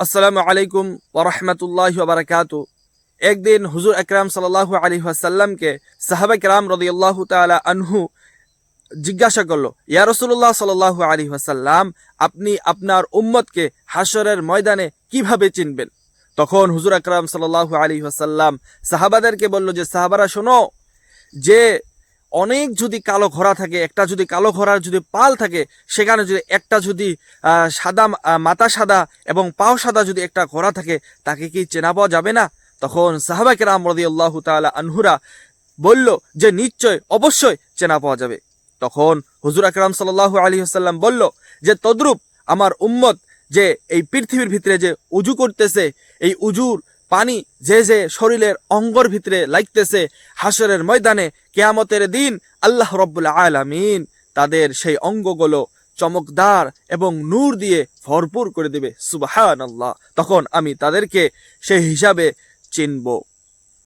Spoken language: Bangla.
আসসালামু আলাইকুম ওয়া রাহমাতুল্লাহি ওয়া বারাকাতু। একদিন হুজুর আকরাম সাল্লাল্লাহু আলাইহি ওয়াসাল্লামকে সাহাবা কিরাম রাদিয়াল্লাহু তাআলা আনহু জিজ্ঞাসা করলো, ইয়া রাসূলুল্লাহ সাল্লাল্লাহু আলাইহি ওয়াসাল্লাম, আপনি আপনার উম্মতকে হাশরের ময়দানে কিভাবে চিনবেন? তখন হুজুর আকরাম সাল্লাল্লাহু আলাইহি ওয়াসাল্লাম সাহাবাদেরকে বলল যে, সাহাবারা শোনো, যে অনেক যদি কালো ঘোড়া থাকে, একটা যদি কালো ঘোড়ার যদি পাল থাকে, সেখানে যদি একটা যদি সাদা মাথা সাদা এবং পাও সাদা যদি একটা ঘোড়া থাকে, তাকে কি চেনা পাওয়া যাবে না? তখন সাহাবা কেরাম রাদিয়াল্লাহু তাআলা আনহুরা বলল যে, নিশ্চয়, অবশ্যই চেনা পাওয়া যাবে। তখন হুজুর আকরাম সাল্লাল্লাহু আলাইহি ওয়াসাল্লাম বলল যে, তদ্রূপ আমার উম্মত যে এই পৃথিবীর ভিতরে যে উজু করতেছে, এই উজুর পানি যে যে শরীরের অঙ্গর ভিতরে লাগতেছে, হাশরের ময়দানে কিয়ামতের দিন আল্লাহ রাব্বুল আলামিন তাদের সেই অঙ্গগুলো চমকদার এবং নূর দিয়ে ভরপুর করে দেবে। সুবহানাল্লাহ। তখন আমি তাদেরকে সেই হিসাবে চিনব।